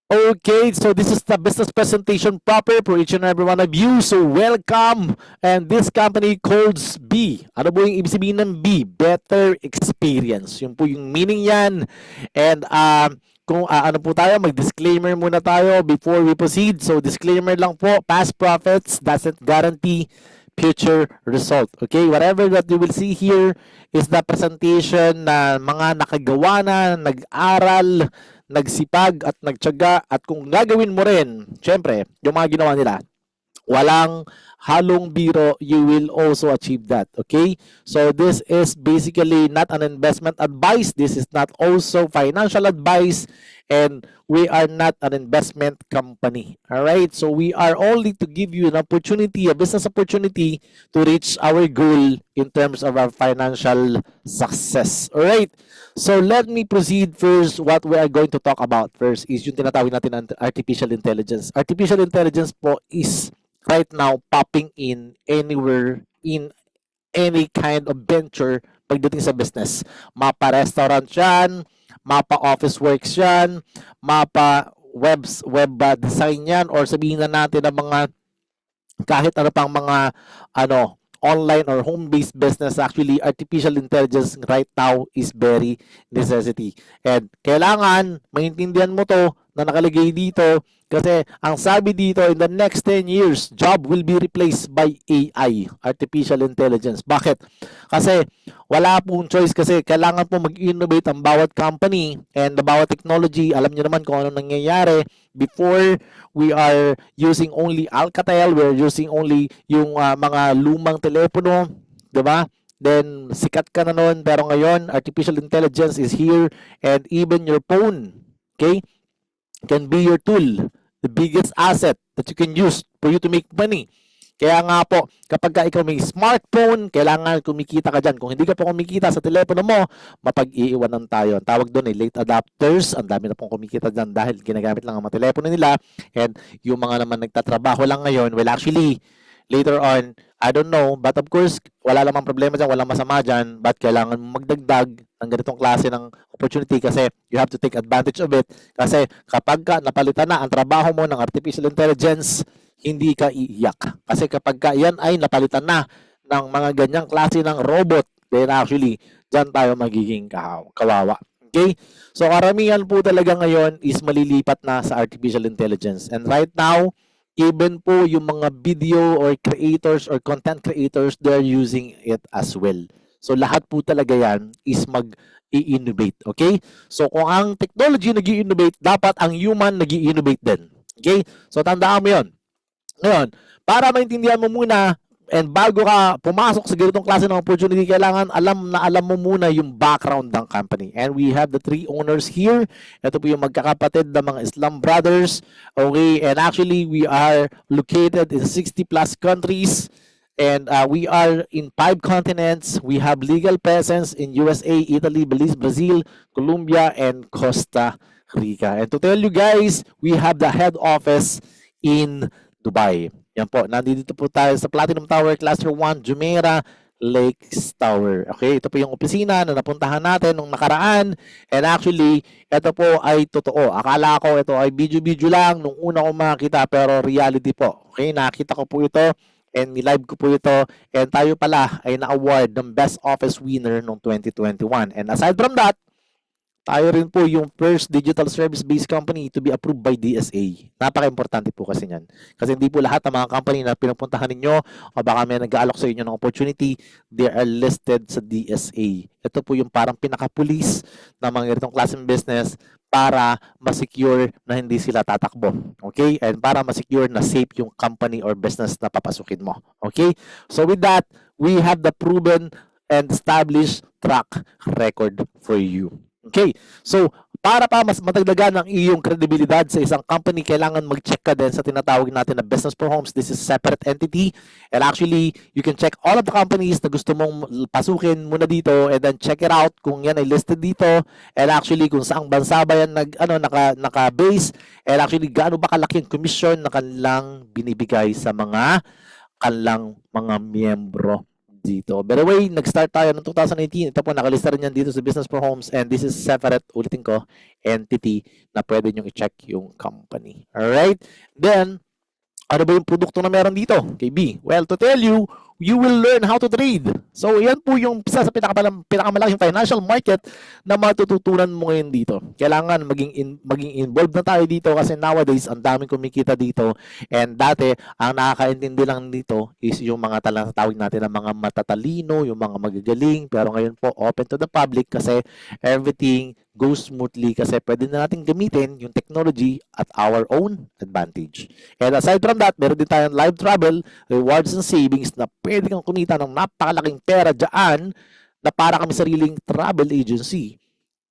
Okay, so this is the business presentation proper for each and every one of you. So welcome. And this company codes B. Ano po yung ibig sabihin ng B? Better experience. Yun po yung meaning yan. And kung ano po tayo, mag-disclaimer muna tayo before we proceed. So disclaimer lang po, past profits doesn't guarantee future result. Okay, whatever that you will see here is the presentation na mga nakagawa na, nag-aral, nagsipag at nagtiyaga, at kung gagawin mo rin, syempre, yung mga ginawa nila, walang halong biro, you will also achieve that. Okay? So this is basically not an investment advice. This is not also financial advice, and we are not an investment company. All right? So we are only to give you an opportunity, a business opportunity to reach our goal in terms of our financial success. All right? So let me proceed first. What we are going to talk about first is yung tinatawag natin ng artificial intelligence. Artificial intelligence po is right now popping in anywhere in any kind of venture pagdating sa business. Mapa-restaurant yan, mapa-office works yan, web design yan, or sabihin na natin ng mga kahit ano pang mga online or home-based business. Actually, artificial intelligence right now is very necessity. And kailangan maintindihan mo to na nakalagay dito, kasi ang sabi dito, in the next 10 years, job will be replaced by AI, artificial intelligence. Bakit? Kasi wala pong choice, kasi kailangan po mag-innovate ang bawat company and the bawat technology. Alam niyo naman kung ano nangyayari. Before, we are using only Alcatel, we're using only yung mga lumang telepono, 'di ba? Then sikat ka na noon, pero ngayon artificial intelligence is here, and even your phone, okay, can be your tool, the biggest asset that you can use for you to make money. Kaya nga po, kapag ka ikaw may smartphone, kailangan kumikita ka dyan. Kung hindi ka po kumikita sa telepono mo, mapag-iiwanan tayo. Ang tawag doon ay late adopters. Ang dami na pong kumikita dyan dahil ginagamit lang ang mga telepono nila. And yung mga naman nagtatrabaho lang ngayon, well actually, later on, I don't know, but of course, wala lamang problema dyan, walang masama dyan, but kailangan mo magdagdag ng ganitong klase ng opportunity, kasi you have to take advantage of it. Kasi kapag ka napalitan na ang trabaho mo ng artificial intelligence, hindi ka iiyak. Kasi kapag ka yan ay napalitan na ng mga ganyang klase ng robot, then actually, dyan tayo magiging kawawa. Okay? So karamihan po talaga ngayon is malilipat na sa artificial intelligence. And right now, even po yung mga video or creators or content creators, they're using it as well. So lahat po talaga yan is mag-i-innovate. Okay? So kung ang technology nag-i-innovate, dapat ang human nag-i-innovate din. Okay? So tandaan mo yun. Ngayon, para maintindihan mo muna, and bago ka pumasok sa ganitong klase ng opportunity, kailangan alam mo muna yung background ng company. And we have the three owners here. Ito po yung magkakapatid ng mga Islam brothers. Okay, and actually we are located in 60 plus countries. And we are in 5 continents. We have legal presence in USA, Italy, Belize, Brazil, Colombia, and Costa Rica. And to tell you guys, we have the head office in Dubai. Yan po, nandito po tayo sa Platinum Tower, Cluster 1, Jumeirah Lakes Tower. Okay, ito po yung opisina na napuntahan natin nung nakaraan. And actually, ito po ay totoo. Akala ko ito ay video-video lang nung una ko makita, pero reality po. Okay, nakita ko po ito and nilive ko po ito. And tayo pala ay na-award ng Best Office Winner noong 2021. And aside from that, tayo rin po yung first digital service-based company to be approved by DSA. Napaka-importante po kasi niyan. Kasi hindi po lahat ng mga company na pinupuntahan ninyo o baka may nag-aalok sa inyo ng opportunity, they are listed sa DSA. Ito po yung parang pinaka-police ng mga ganitong klaseng business para ma-secure na hindi sila tatakbo. Okay? And para ma-secure na safe yung company or business na papasukin mo. Okay? So with that, we have the proven and established track record for you. Okay, so para pa mas matagdagan ang iyong kredibilidad sa isang company, kailangan mag-check ka din sa tinatawag natin na Business for Homes. This is a separate entity, and actually, you can check all of the companies na gusto mong pasukin muna dito, and then check it out kung yan ay listed dito, and actually kung saang bansa ba yan naka-base, and actually gaano ba kalaki ang commission na kanilang binibigay sa mga kanilang mga miyembro dito. By the way, nag-start tayo noong 2018. Ito po, nakalista rin yan dito sa Business for Homes, and this is separate, ulitin ko, entity na pwede nyo i-check yung company. Alright? Then, ano ba yung produkto na meron dito, KB? Well, to tell you, you will learn how to trade. So, yan po yung isa sa pinakamalaking financial market na matututunan mo ngayon dito. Kailangan maging involved na tayo dito kasi nowadays, ang daming kumikita dito. And dati, ang nakakaintindi lang dito is yung mga tawag natin na mga matatalino, yung mga magagaling. Pero ngayon po, open to the public kasi everything goes smoothly kasi pwede na natin gamitin yung technology at our own advantage. And aside from that, meron din tayong live travel, rewards and savings na pwede kang kumita ng napakalaking pera dyan na para kami sariling travel agency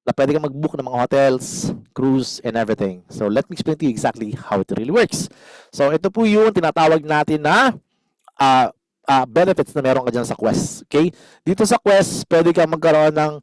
na pwede kang mag-book ng mga hotels, cruise, and everything. So let me explain to you exactly how it really works. So ito po yung tinatawag natin na benefits na meron ka dyan sa Quest. Okay? Dito sa Quest, pwede kang magkaroon ng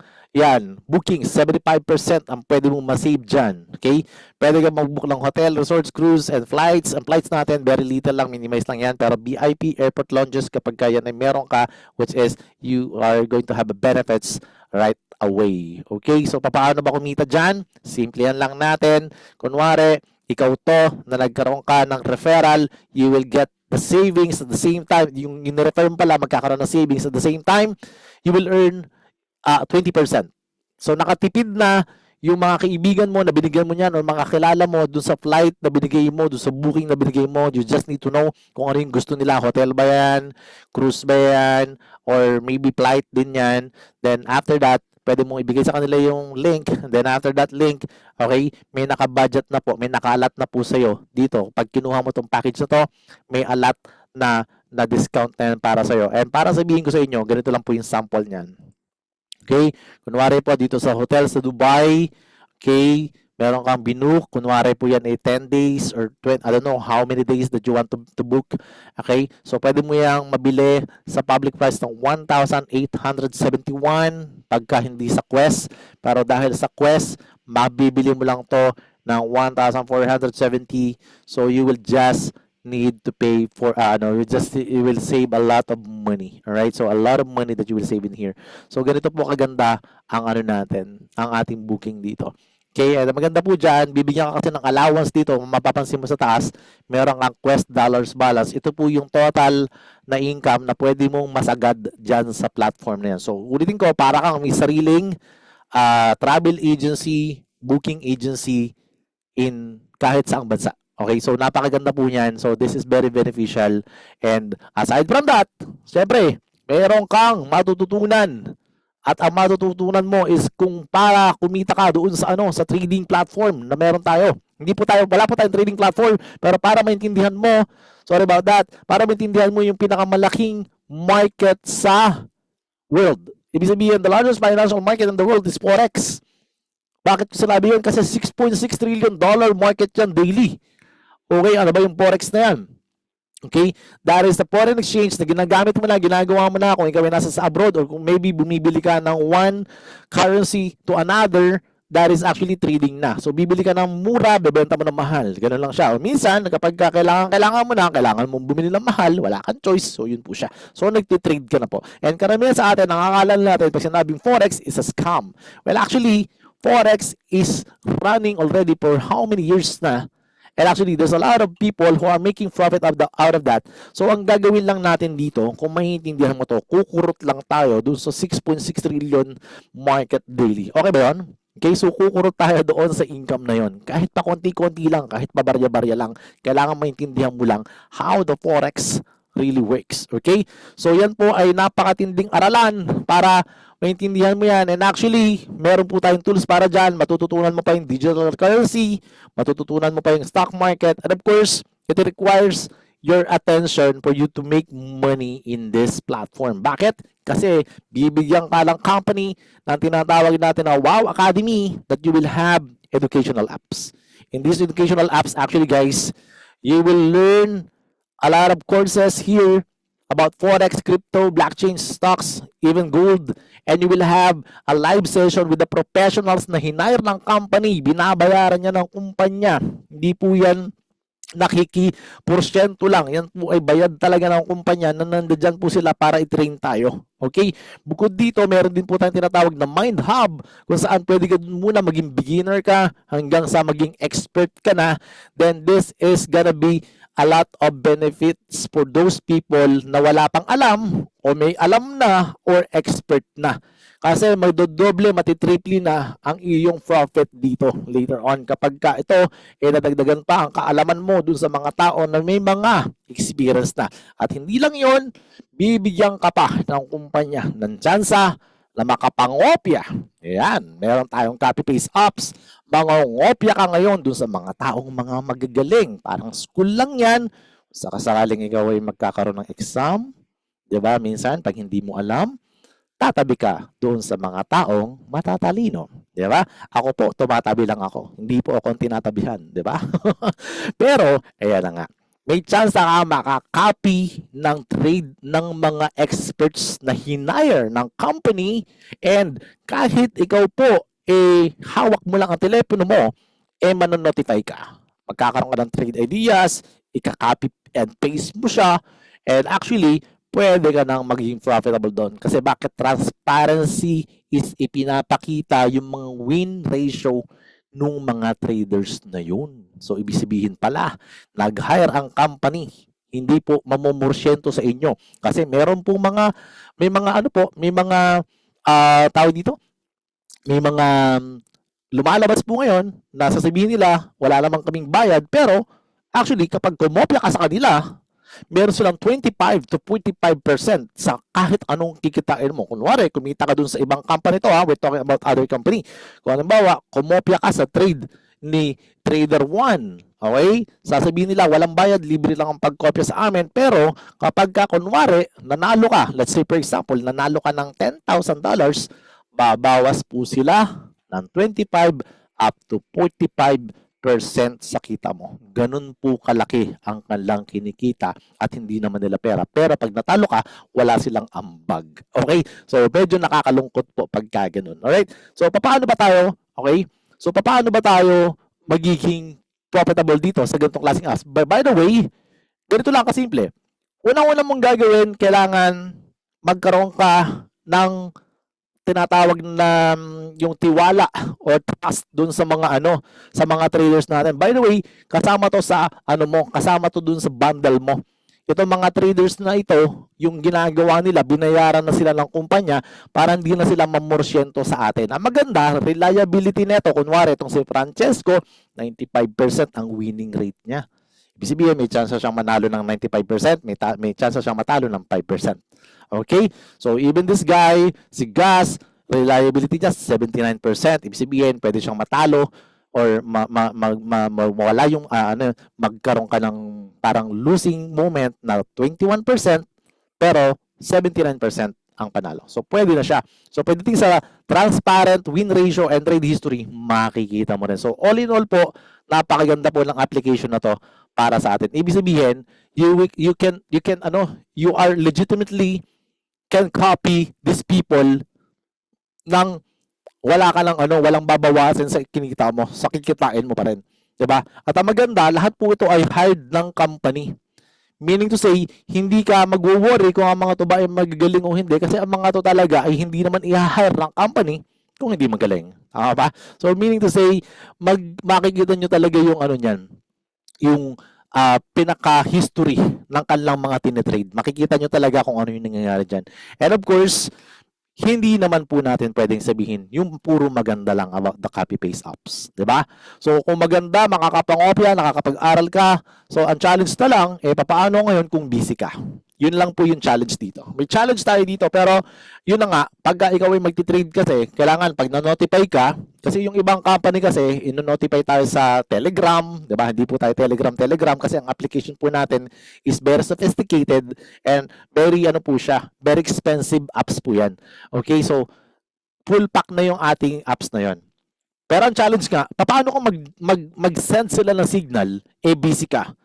booking, 75% ang pwede mong ma-save dyan. Okay? Pwede kang mag-book ng hotel, resorts, cruise, and flights. Ang flights natin, very little lang, minimize lang yan. Pero VIP, airport lounges, kapag yan ay meron ka, which is, you are going to have benefits right away. Okay? So, paano ba kumita dyan? Simple yan lang natin. Kunwari, ikaw to, na nagkaroon ka ng referral, you will get the savings at the same time. Yung refer mo pala, magkakaroon ng savings at the same time, you will earn 20%. So nakatipid na yung mga kaibigan mo na binigyan mo niyan o mga kilala mo dun sa flight na binigay mo, dun sa booking na binigay mo. You just need to know kung ano yung gusto nila. Hotel ba yan? Cruise ba yan? Or maybe flight din yan. Then after that, pwede mong ibigay sa kanila yung link. Then after that link, okay, may naka-budget na po, may naka-allot na po sa'yo dito. Pag kinuha mo tong package na to, may allot na discount na yan para sa'yo. And para sabihin ko sa inyo, ganito lang po yung sample niyan. Okay? Kunwari po dito sa hotel sa Dubai, okay, meron kang binook, kunwari po yan ay 10 days or 20, I don't know how many days that you want to book. Okay? So pwede mo yang mabili sa public price ng 1,871 pagka hindi sa Quest. Pero dahil sa Quest, mabibili mo lang to ng 1,470. So you will just need to pay for you will save a lot of money. All right, so a lot of money that you will save in here. So ganito po kaganda ang ang ating booking dito. Okay, and maganda po dyan, bibigyan ka kasi ng allowance dito. Mapapansin mo sa taas, meron kang Quest dollars balance. Ito po yung total na income na pwede mong masagad dyan sa platform na yan. So ulitin ko, para kang may sariling travel agency, booking agency in kahit saang bansa. Okay, so napakaganda po niyan. So this is very beneficial. And aside from that, syempre, meron kang matututunan. At ang matututunan mo is kung para kumita ka doon sa sa trading platform na meron tayo. Wala po tayong trading platform, pero para maintindihan mo, sorry about that, para maintindihan mo yung pinakamalaking market sa world. Ibig sabihin, the largest financial market in the world is Forex. Bakit ko sinabi yun? Kasi $6.6 trillion market yan daily. Okay, ano ba yung Forex na yan? Okay, that is the foreign exchange na ginagamit mo na, ginagawa mo na kung ikaw ay nasa sa abroad or kung maybe bumibili ka ng one currency to another, that is actually trading na. So, bibili ka ng mura, bebenta mo ng mahal. Ganun lang siya. O minsan, kapag kailangan mo na, kailangan mong bumili ng mahal, wala kang choice. So, yun po siya. So, nagtitrade ka na po. And karamihan sa atin, nakakala natin, pag sinabing Forex is a scam. Well, actually, Forex is running already for how many years na? And actually, there's a lot of people who are making profit out of that. So, ang gagawin lang natin dito, kung maintindihan mo to, kukurot lang tayo dun sa 6.6 trillion market daily. Okay ba yun? Okay, so kukurot tayo doon sa income na yon. Kahit pa konti-konti lang, kahit pa barya-barya lang, kailangan maintindihan mo lang how the Forex really works. Okay? So, yan po ay napakatinding aralan para maintindihan mo yan. And actually, meron po tayong tools para dyan. Matututunan mo pa yung digital currency, matututunan mo pa yung stock market, and of course, it requires your attention for you to make money in this platform. Bakit? Kasi bibigyan ka lang company na tinatawag natin na Wow Academy that you will have educational apps. In these educational apps, actually guys, you will learn a lot of courses here about Forex, crypto, blockchain, stocks, even gold. And you will have a live session with the professionals na hinire ng company. Binabayaran niya ng kumpanya. Hindi po yan nakikiporsyento lang. Yan po ay bayad talaga ng kumpanya na nandiyan po sila para i-train tayo. Okay? Bukod dito, meron din po tayong tinatawag na Mind Hub kung saan pwede ka muna maging beginner ka hanggang sa maging expert ka na. Then this is gonna be a lot of benefits for those people na wala pang alam o may alam na or expert na. Kasi magdodoble, matitriple na ang iyong profit dito later on kapag ka ito nadagdagan pa ang kaalaman mo dun sa mga tao na may mga experience na. At hindi lang yon, bibigyan ka pa ng kumpanya ng tsansa na makapangopya. Ayan, meron tayong copy-paste apps. Mangongopya ka ngayon dun sa mga taong mga magagaling. Parang school lang yan. Sa kasakaling ikaw ay magkakaroon ng exam, di ba? Minsan, pag hindi mo alam, tatabi ka doon sa mga taong matatalino. Di ba? Ako po, tumatabi lang ako. Hindi po ako tinatabihan. Di ba? Pero, ayan na nga. May chance ka makakopy ng trade ng mga experts na hinire ng company, and kahit ikaw po, hawak mo lang ang telepono mo, manonotify ka. Magkakaroon ka ng trade ideas, ika-copy and paste mo siya, and actually, pwede ka nang maging profitable doon. Kasi bakit? Transparency is ipinapakita yung mga win ratio nung mga traders na yun. So, ibig sabihin pala, nag-hire ang company, hindi po mamomorsyento sa inyo. Kasi meron po may mga tawag dito, may mga lumalabas po ngayon na sasabihin nila, wala namang kaming bayad, pero actually, kapag kumopya ka sa kanila, meron silang 25 to 45% sa kahit anong kikitain mo. Kunwari, kumita ka dun sa ibang company to, we're talking about other company. Kung halimbawa, kumopya ka sa trade ni Trader 1, okay? Sasabihin nila, walang bayad, libre lang ang pagkopya sa amin. Pero, kapag ka, kunwari, nanalo ka, let's say for example, nanalo ka ng $10,000, babawas po sila ng 25 up to 45% sa kita mo. Ganun po kalaki ang kanilang kinikita at hindi naman nila pera. Pero pag natalo ka, wala silang ambag. Okay? So, medyo nakakalungkot po pagka ganun. Alright? So, paano ba tayo? Okay? So, paano ba tayo magiging profitable dito sa ganitong klaseng apps? By the way, ganito lang kasimple. Unang-una mong gagawin, kailangan magkaroon ka ng tinatawag na yung tiwala or trust dun sa mga sa mga traders natin. By the way, kasama to sa kasama to dun sa bundle mo. Itong mga traders na ito, yung ginagawa nila, binayaran na sila ng kumpanya para hindi na sila mamorsyento sa atin. Ang maganda, reliability nito, kunwari itong si Francesco, 95% ang winning rate niya. Ibig sabihin, may chance siyang manalo ng 95%, may chance siyang matalo ng 5%. Okay? So, even this guy, si Gas, reliability niya 79%. Ibig sabihin, pwede siyang matalo or mawala yung magkaroon ka ng parang losing moment na 21%, pero 79% ang panalo. So, pwede na siya. So, pwede din sa transparent win ratio and trade history, makikita mo rin. So, all in all po, napakaganda po ng application na to para sa atin. Ibig sabihin, you are legitimately can copy these people nang wala ka lang walang babawasan sa kinikita mo, sa kikitain mo pa rin. 'Di ba? At ang maganda, lahat po ito ay hired ng company. Meaning to say, hindi ka magwo-worry kung ang mga to ba ay magagaling o hindi kasi ang mga to talaga ay hindi naman i-hire ng company kung hindi magaling. Tama ba? So meaning to say, makikita nyo talaga yung niyan, yung pinaka-history ng kanilang mga tinetrade. Makikita nyo talaga kung ano yung nangyayari dyan. And of course, hindi naman po natin pwedeng sabihin yung puro maganda lang about the copy-paste apps. Diba? So, kung maganda, makakapangopya, nakakapag-aral ka, so ang challenge na lang, papaano ngayon kung busy ka? Yun lang po yung challenge dito. May challenge tayo dito, pero yun na nga, pagka ikaw ay magti-trade kasi, kailangan pag na-notify ka, kasi yung ibang company kasi, ino-notify tayo sa Telegram, di ba? Hindi po tayo Telegram kasi ang application po natin is very sophisticated and very po siya, very expensive apps po yan. Okay, so full pack na yung ating apps na yon. Pero ang challenge nga, paano kung mag-send sila ng signal, busy ka?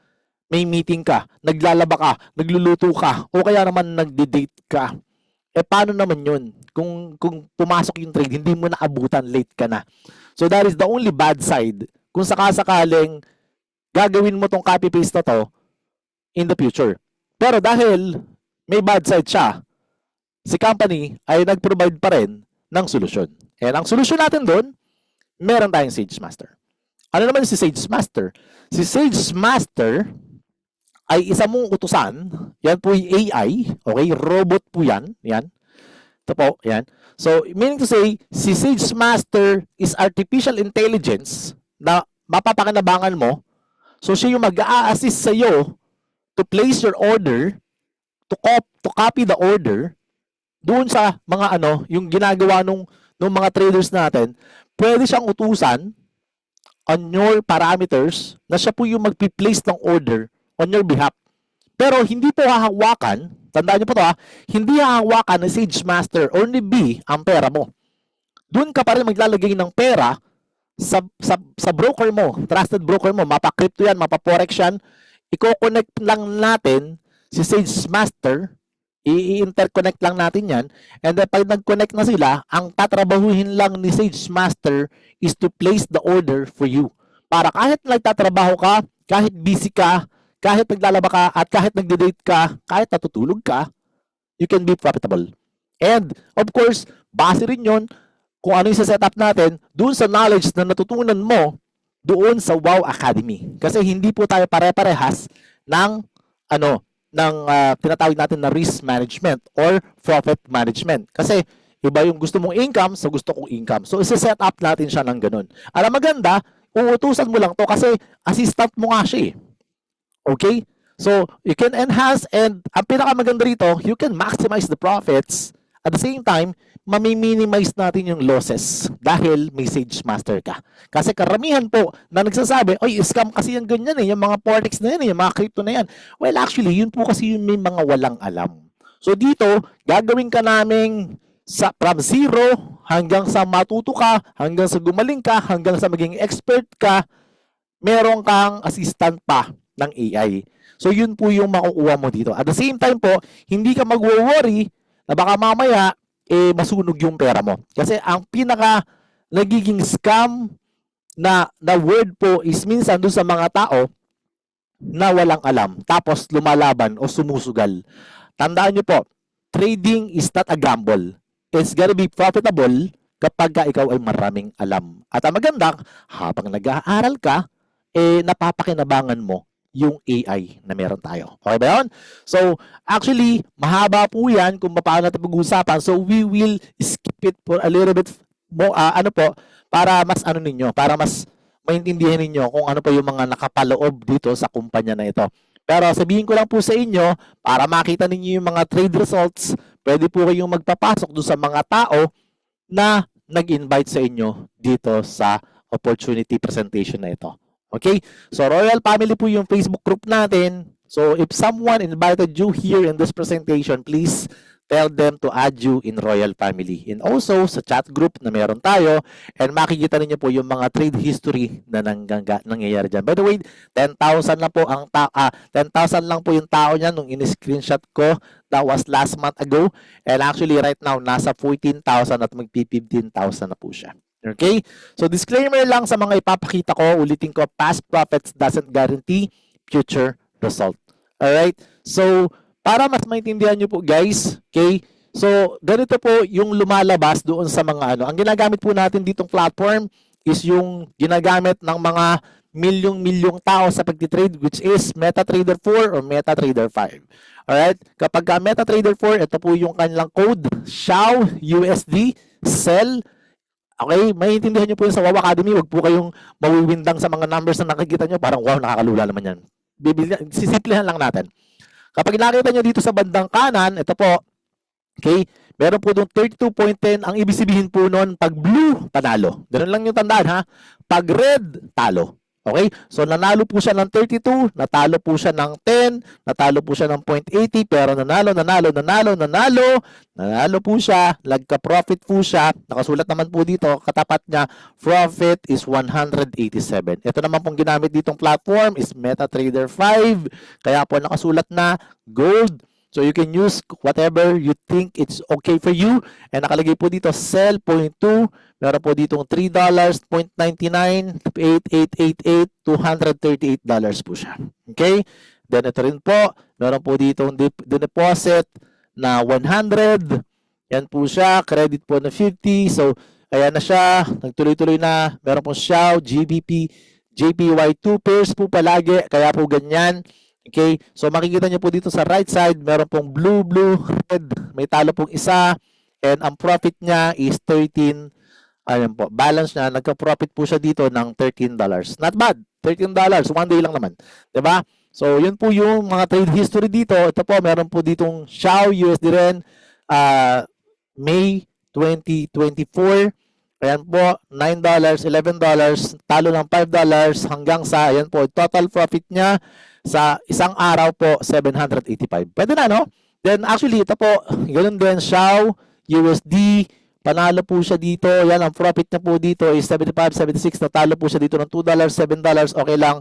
May meeting ka, naglalaba ka, nagluluto ka, o kaya naman nagde-date ka. Paano naman yun? Kung pumasok yung trade, hindi mo naabutan, late ka na. So that is the only bad side. Kung sakasakaling gagawin mo tong copy-paste na to in the future. Pero dahil may bad side siya, si company ay nag-provide pa rin ng solusyon. And ang solusyon natin doon, meron tayong SageMaster. Ano naman si SageMaster? Si SageMaster ay isa mong utusan. Yan po yung AI. Okay? Robot po yan. Yan. Ito po. Yan. So, meaning to say, si SageMaster is artificial intelligence na mapapakinabangan mo. So, siya yung mag-a-assist sa iyo to place your order, to copy the order doon sa mga yung ginagawa nung mga traders natin. Pwede siyang utusan on your parameters na siya po yung mag-place ng order on your behalf. Pero hindi po hahawakan, tandaan niyo po ito hindi hahawakan ng SageMaster or ni B ang pera mo. Doon ka pa rin maglalagay ng pera sa broker mo, trusted broker mo, mapa-crypto yan, mapa-forex yan, i-connect lang natin si SageMaster, i-interconnect lang natin yan, and then pag nag-connect na sila, ang tatrabahuhin lang ni SageMaster is to place the order for you. Para kahit nagtatrabaho ka, kahit busy ka, kahit naglalaba ka, at kahit nagde-date ka, kahit natutulog ka, you can be profitable. And, of course, base rin yun kung ano yung setup natin doon sa knowledge na natutunan mo doon sa Wow Academy. Kasi hindi po tayo pare-parehas ng tinatawag natin na risk management or profit management. Kasi iba yung gusto mong income sa gusto kong income. So, isa-set up natin siya ng ganun. Alam maganda, uutusan mo lang to kasi assistant mo nga siya. Okay? So, you can enhance and ang pinakamaganda rito, you can maximize the profits. At the same time, mami-minimize natin yung losses dahil may SageMaster ka. Kasi karamihan po na nagsasabi, oy, scam kasi yung ganyan yung mga forex na yan, yung mga crypto na yan. Well, actually, yun po kasi yung may mga walang alam. So dito, gagawin ka naming from zero hanggang sa matuto ka, hanggang sa gumaling ka, hanggang sa maging expert ka, meron kang assistant pa ng AI. So yun po yung makukuha mo dito. At the same time po, hindi ka mag-worry na baka mamaya masunog yung pera mo. Kasi ang pinaka nagiging scam na word po is minsan doon sa mga tao na walang alam tapos lumalaban o sumusugal. Tandaan nyo po, trading is not a gamble. It's gonna be profitable kapag ikaw ay maraming alam. At ang maganda, habang nag-aaral ka, napapakinabangan mo yung AI na meron tayo. Okay ba yun? So, actually, mahaba po yan kung paano natin pag-uusapan. So, we will skip it for a little bit more, para mas para mas maintindihan ninyo kung ano pa yung mga nakapaloob dito sa kumpanya na ito. Pero sabihin ko lang po sa inyo, para makita ninyo yung mga trade results, pwede po kayong magpapasok doon sa mga tao na nag-invite sa inyo dito sa opportunity presentation na ito. Okay? So, Royal Family po yung Facebook group natin. So, if someone invited you here in this presentation, please tell them to add you in Royal Family. And also, sa chat group na meron tayo, and makikita ninyo po yung mga trade history na nangyayari dyan. By the way, 10,000 lang po 10,000 lang po yung tao niyan nung in-screenshot ko. That was last month ago. And actually, right now, nasa 14,000 at magpi-15,000 na po siya. Okay? So, disclaimer lang sa mga ipapakita ko. Ulitin ko, past profits doesn't guarantee future result. Alright? So, para mas maintindihan nyo po, guys, okay? So, ganito po yung lumalabas doon sa mga Ang ginagamit po natin ditong platform is yung ginagamit ng mga milyong tao sa pagtitrade, which is MetaTrader 4 or MetaTrader 5. Alright? Kapag MetaTrader 4, ito po yung kanilang code, SHAO USD, sell. Okay, maintindihan nyo po yun sa Wow Academy. Huwag po kayong mawiwindang sa mga numbers na nakikita nyo. Parang wow, nakakalula naman yan. Sisimplihan lang natin. Kapag nakita nyo dito sa bandang kanan, ito po, okay, meron po doon 32.10. Ang ibig sabihin po noon, pag blue, panalo. Ganun lang yung tandaan ha. Pag red, talo. Okay? So, nanalo po siya ng 32, natalo po siya ng 10, natalo po siya ng 0.80, pero nanalo po siya, nagka-profit po siya, nakasulat naman po dito, katapat niya, profit is 187. Ito naman pong ginamit ditong platform is MetaTrader 5, kaya po nakasulat na gold, So you can use whatever you think it's okay for you. And nakalagay po dito, sell 0.2. Meron po ditong $3, 0.99, 8888, $238 po siya. Okay? Then ito rin po, meron po ditong deposit na 100. Yan po siya, credit po na 50. So, ayan na siya, nagtuloy-tuloy na. Meron po Xiao, GBP, JPY, 2 pairs po palagi, kaya po ganyan. Okay, so makikita niyo po dito sa right side, meron pong blue, red, may talo pong isa, and ang profit niya is 13, ayun po, balance niya, nagka-profit po siya dito ng $13. Not bad, $13, one day lang naman, diba? So, yun po yung mga trade history dito. Ito po, meron po ditong Xiao USD rin, May 2024, ayan po, $9, $11, talo ng $5 hanggang sa, ayan po, total profit niya sa isang araw po, 785. Pwede na, no? Then, actually, ito po, ganun din, Xiao, USD, panalo po siya dito. Yan, ang profit niya po dito is 75, 76. Natalo po siya dito ng $2, $7. Okay lang.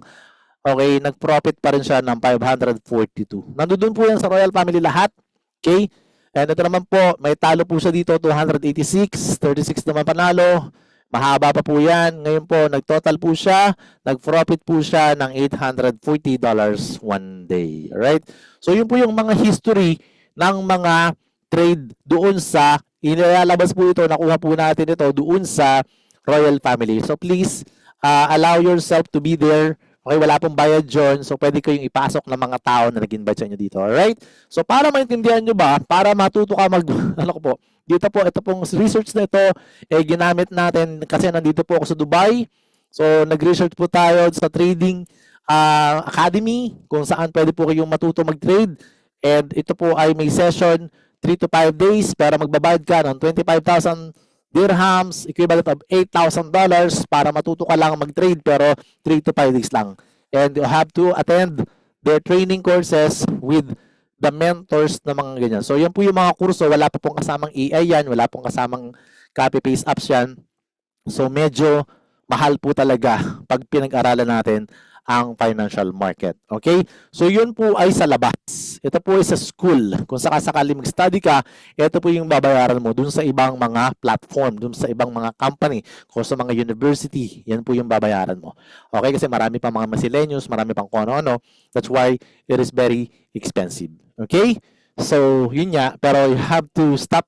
Okay, nag-profit pa rin siya ng 542. Nandoon po yan sa Royal Family lahat. Okay? And ito naman po, may talo po siya dito, 286. 36 naman panalo. Mahaba pa po yan. Ngayon po, nag-total po siya, nag-profit po siya ng $840 one day. Alright? So, yun po yung mga history ng mga trade doon sa, inilalabas po ito, nakuha po natin ito doon sa Royal Family. So, please, allow yourself to be there. Okay, wala pong bayad dyan. So, pwede kayong ipasok ng mga tao na nag-invite sa inyo dito. Alright? So, para maintindihan nyo ba, para matuto ka ano ko po, dito po, ito pong research na ito, ginamit natin kasi nandito po ako sa Dubai. So, nag-research po tayo sa trading academy kung saan pwede po kayong matuto mag-trade. And ito po ay may session 3 to 5 days para magbabayad ka ng 25,000 dirhams, equivalent of $8,000 para matuto ka lang mag-trade pero 3 to 5 days lang. And you have to attend their training courses with the mentors na mga ganyan. So, yan po yung mga kurso. Wala pa pong kasamang AI yan. Wala pong kasamang copy-paste apps yan. So, medyo mahal po talaga pag pinag-aralan natin ang financial market. Okay? So, yun po ay sa labas. Ito po ay sa school. Kung sakasakali mag-study ka, ito po yung babayaran mo dun sa ibang mga platform, dun sa ibang mga company, kung sa mga university, yan po yung babayaran mo. Okay? Kasi marami pang mga miscellaneous, marami pang kung ano-ano. That's why it is very expensive. Okay? So, yun nga. Pero you have to stop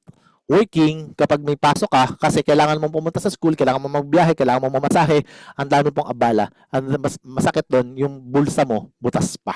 working kapag may pasok ka kasi kailangan mong pumunta sa school, kailangan mong magbiyahe, kailangan mong mamasahe, ang dami pong abala. Ang masakit doon, yung bulsa mo, butas pa.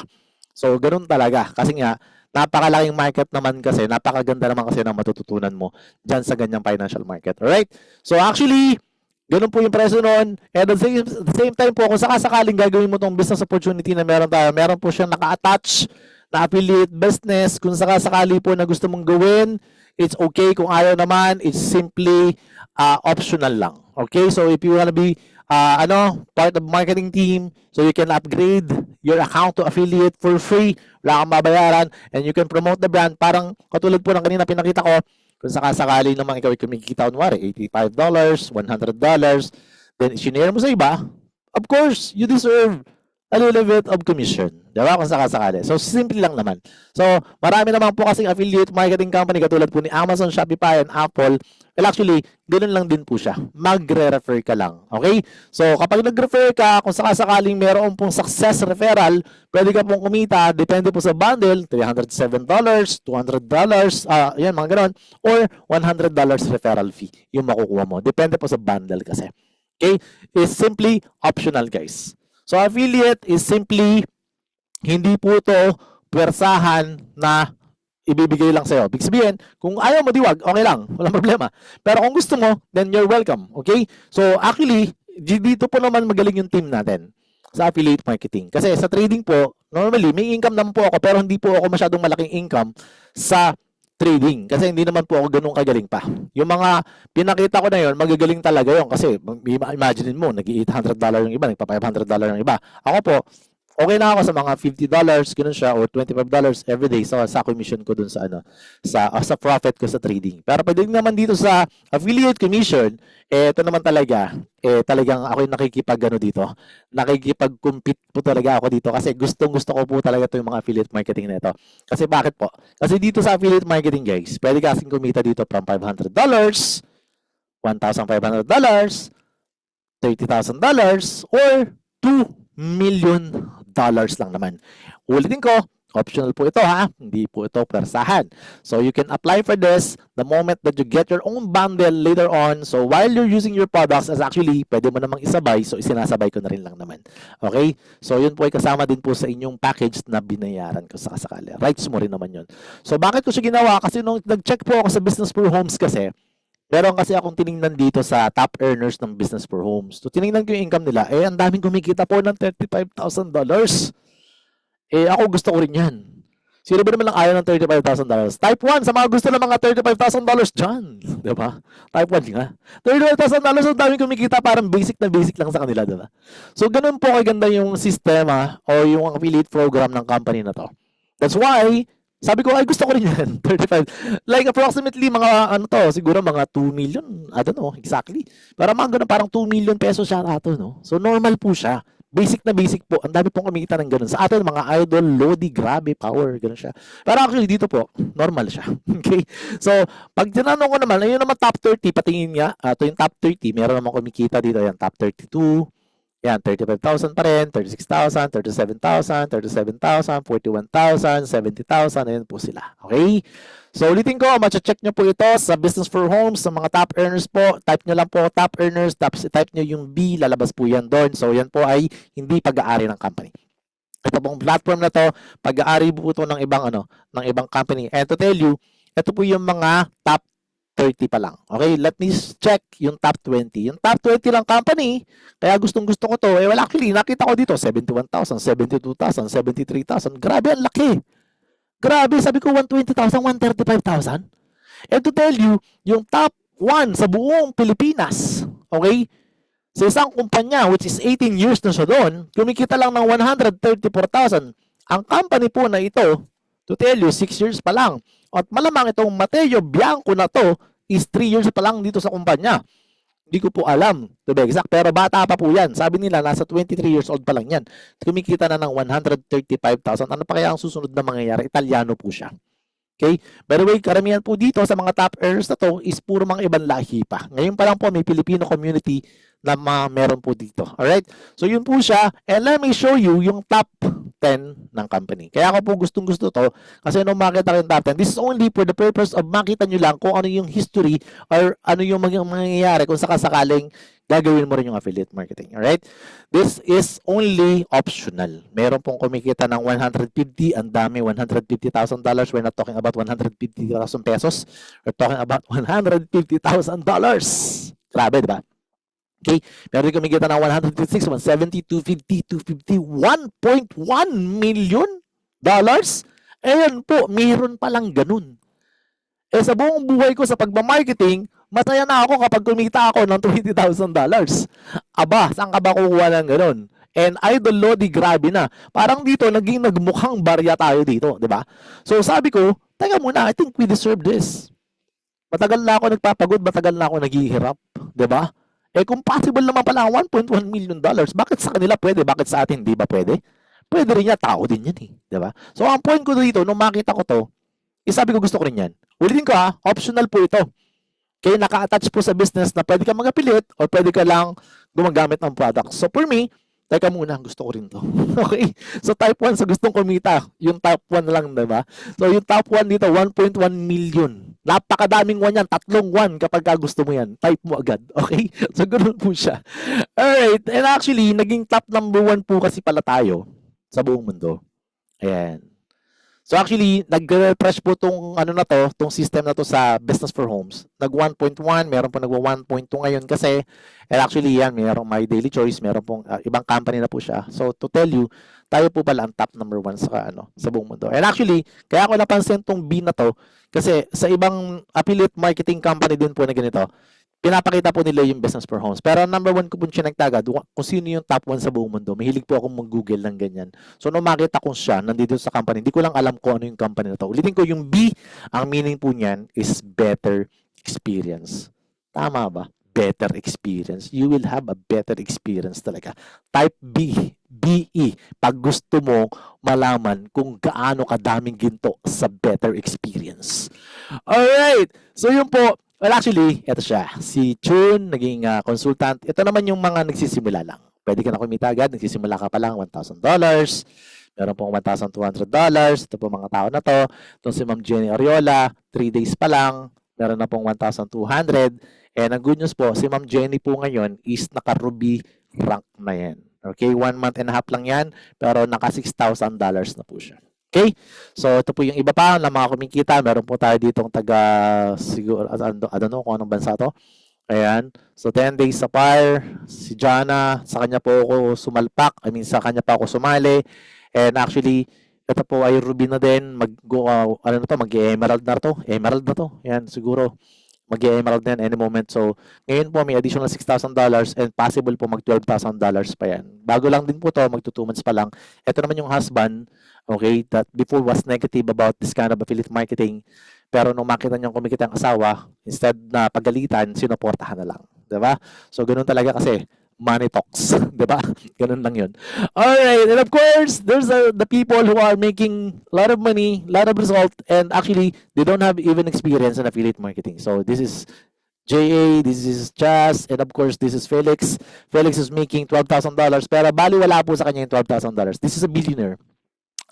So, ganun talaga. Kasi nga, napakalaking market naman kasi, napakaganda naman kasi ng matututunan mo dyan sa ganyang financial market. Alright? So, actually, ganun po yung presyo noon. And at the same time po, kung sakasakaling gagawin mo tong business opportunity na meron tayo, meron po siyang naka-attach na affiliate business. Kung sakasakali po na gusto mong gawin, it's okay. Kung ayaw naman, it's simply optional lang. Okay? So, if you wanna be part of marketing team, so you can upgrade your account to affiliate for free. Wala kang babayaran. And you can promote the brand. Parang katulad po ng kanina pinakita ko, kung sakasakali naman ikaw ay kumikita, kunwari, $85, $100, then sinare mo sa iba, of course, you deserve a little bit of commission. Diba? Kung sakasakali. So, simple lang naman. So, marami naman po kasing affiliate marketing company katulad po ni Amazon, Shopify, and Apple. Well, actually, ganun lang din po siya. Magre-refer ka lang. Okay? So, kapag nag-refer ka, kung sakasakaling meron pong success referral, pwede ka pong kumita, depende po sa bundle, $307, $200, yan, mga ganun, or $100 referral fee yung makukuha mo. Depende po sa bundle kasi. Okay? It's simply optional, guys. So, affiliate is simply hindi po ito pwersahan na ibibigay lang sa'yo. Big sabihin, kung ayaw mo diwag, okay lang. Walang problema. Pero kung gusto mo, then you're welcome. Okay? So, actually, dito po naman magaling yung team natin sa affiliate marketing. Kasi sa trading po, normally, may income naman po ako, pero hindi po ako masyadong malaking income sa trading. Kasi hindi naman po ako ganun kagaling pa. Yung mga pinakita ko na yun, magagaling talaga yun. Kasi imagine mo, nag-$800 yung iba, nagpa-$500 yung iba. Ako po, okay na ako sa mga $50, ganun siya, or $25 every day sa commission ko dun sa ano, sa profit ko sa trading. Pero pwede naman dito sa affiliate commission, ito naman talaga, talagang ako yung nakikipag-ano dito, nakikipag-compete po talaga ako dito kasi gustong-gusto ko po talaga ito yung mga affiliate marketing na ito. Kasi bakit po? Kasi dito sa affiliate marketing, guys, pwede kasing kumita dito from $500, $1,500, $30,000, or $2 million lang naman. Ulitin ko, optional po ito ha, hindi po ito persahan. So you can apply for this the moment that you get your own bundle later on. So while you're using your products, as actually, pwede mo namang isabay, so isinasabay ko na rin lang naman. Okay? So yun po ay kasama din po sa inyong package na binayaran ko sa kasakali. Rights mo rin naman yun. So bakit ko siya ginawa? Kasi nung nag-check po ako sa Business for Homes kasi, meron kasi akong tiningnan dito sa top earners ng Business for Homes. So, tiningnan ko yung income nila. Ang daming kumikita po ng $35,000. Ako gusto ko rin yan. Sino ba naman lang ayaw ng $35,000? Type 1, sa mga gusto ng mga $35,000 dyan. Diba? Type 1 nga. $35,000, ang daming kumikita, parang basic na basic lang sa kanila. Diba? So, ganun po kaganda yung sistema o yung affiliate program ng company na to. That's why, sabi ko, ay gusto ko rin yan, 35. Like approximately mga ano to, siguro mga 2 million, I don't know exactly. Pero mga ganun, parang 2 million pesos siya ato, no? So normal po siya. Basic na basic po. Ang dami pong kumikita ng ganun. Sa atin, mga idol, Lodi, grabe, power, ganun siya. Pero actually, dito po, normal siya. Okay? So, pag tinanong ko naman, ayun naman top 30, patingin nga, ito yung top 30, meron naman kumikita dito, yan, top 32, yan, 35,000 pa rin, 36,000, 37,000, 37,000, 41,000, 70,000, ayun po sila. Okay? So, ulitin ko, matcha-check nyo po ito sa Business for Homes, sa mga top earners po. Type nyo lang po top earners, tapos type nyo yung B, lalabas po yan doon. So, yan po ay hindi pag-aari ng company. Ito pong platform na to, pag-aari po ito ng ibang ng ibang company. And to tell you, ito po yung mga top 30 pa lang. Okay, let me check yung top 20. Yung top 20 lang company, kaya gustong-gusto ko to. Well, actually, nakita ko dito, 71,000, 72,000, 73,000. Grabe, ang laki. Grabe, sabi ko 120,000, 135,000. And to tell you, yung top 1 sa buong Pilipinas, okay, sa isang kumpanya, which is 18 years na siya doon, kumikita lang ng 134,000. Ang company po na ito, to tell you, 6 years pa lang. At malamang itong Mateo Bianco na to is 3 years pa lang dito sa kumpanya. Hindi ko po alam, to be exact, pero bata pa po yan. Sabi nila, nasa 23 years old pa lang yan. Kumikita na ng 135,000. Ano pa kaya ang susunod na mangyayari? Italiano po siya. Okay? By the way, karamihan po dito sa mga top earners na to is puro mga ibang lahi pa. Ngayon pa lang po, may Filipino community na meron po dito. Alright? So, yun po siya. And let me show you yung top 10 ng company. Kaya ako po gustong-gusto to kasi nung makita ko yung top 10, this is only for the purpose of makita nyo lang kung ano yung history or ano yung mangyayari kung sakasakaling gagawin mo rin yung affiliate marketing. Alright? This is only optional. Meron pong kumikita ng 150, ang dami, $150,000. We're not talking about 150,000 pesos. We're talking about $150,000. Grabe, di ba? Okay, meron din kumikita ng 156, 170, 250, 250, $1.1 million. Ayan po, meron palang ganun. Sa buong buhay ko sa pagmamarketing, masaya na ako kapag kumita ako ng $20,000. Aba, saan ka ba kukuha ng ganun? And Idol Lodi, grabe na. Parang dito, naging nagmukhang barya tayo dito, di ba? So sabi ko, teka muna, I think we deserve this. Matagal na ako nagpapagod, matagal na ako naghihirap, di ba? Kung possible naman pala ang $1.1 million, bakit sa kanila pwede? Bakit sa atin di ba pwede? Pwede rin yan, tao din yan eh. Diba? So, ang point ko dito, nung makita ko to, sabi ko gusto ko rin yan. Ulitin ko optional po ito. Kaya naka-attach po sa business na pwede ka mag-affiliate or pwede ka lang gumagamit ng product. So, for me, teka muna, gusto ko rin to. Okay? So, type 1 sa gustong kumita. Yung top 1 lang, diba? So, yung top 1 dito, 1.1 million. Napakadaming 1 yan. 3 1 kapag gusto mo yan. Type mo agad. Okay? So, ganoon po siya. Alright. And actually, naging top number 1 po kasi pala tayo sa buong mundo. Ayan. So actually, nag-refresh po tong tong system na to sa Business for Homes. Nag 1.1, meron po nagwa 1.2 ngayon kasi and actually yan, meron My Daily Choice, meron pong ibang company na po siya. So to tell you, tayo po pala ang top number 1 sa buong mundo. And actually, kaya ako napansin tong B na to kasi sa ibang affiliate marketing company din po na ganito, pinapakita po nila yung business for homes. Pero number one ko po siya nagtagad kung sino yung top 1 sa buong mundo. Mahilig po akong mag-google ng ganyan. So, nung makita ko siya, nandito sa company, hindi ko lang alam kung ano yung company na to. Ulitin ko, yung B, ang meaning po niyan is better experience. Tama ba? Better experience. You will have a better experience talaga. Type B, BE, pag gusto mo malaman kung gaano kadaming ginto sa better experience. Alright! So, yun po. Well, actually, ito siya. Si Chun, naging consultant. Ito naman yung mga nagsisimula lang. Pwede ka na kumita agad. Nagsisimula ka pa lang, $1,000. Meron pong $1,200. Ito po mga tao na to. Ito si Ma'am Jenny Oriola, 3 days pa lang. Meron na pong 1,200. And ang good news po, si Ma'am Jenny po ngayon is naka-Ruby rank na yan. Okay, 1 month and a half lang yan. Pero naka $6,000 na po siya. Okay? So, ito po yung iba pa na mga kumikita. Meron po tayo ditong taga, siguro, I don't know kung anong bansa to. Ayan. So, 10 days sa fire. Si Jana, sa kanya po ako sumalpak. I mean, sa kanya pa ako sumali. And actually, ito po ay Ruby na din. Ano na to? Mag-emerald na to. Emerald na to. Ayan, siguro. Mag-emerald na yan any moment. So, ngayon po may additional $6,000 and possible po mag $12,000 pa yan. Bago lang din po to, mag 2 months pa lang. Ito naman yung husband, okay, that before was negative about this kind of affiliate marketing. Pero nung makita niyang kumikita ang asawa, instead na pagalitan, sinuportahan na lang. Diba? So, ganun talaga kasi money talks. Diba? Ganun lang yun. Alright, and of course, there's the people who are making a lot of money, a lot of result, and actually, they don't have even experience in affiliate marketing. So, this is JA, this is Chas, and of course, this is Felix. Felix is making $12,000, pero bali wala po sa kanya yung $12,000. This is a billionaire.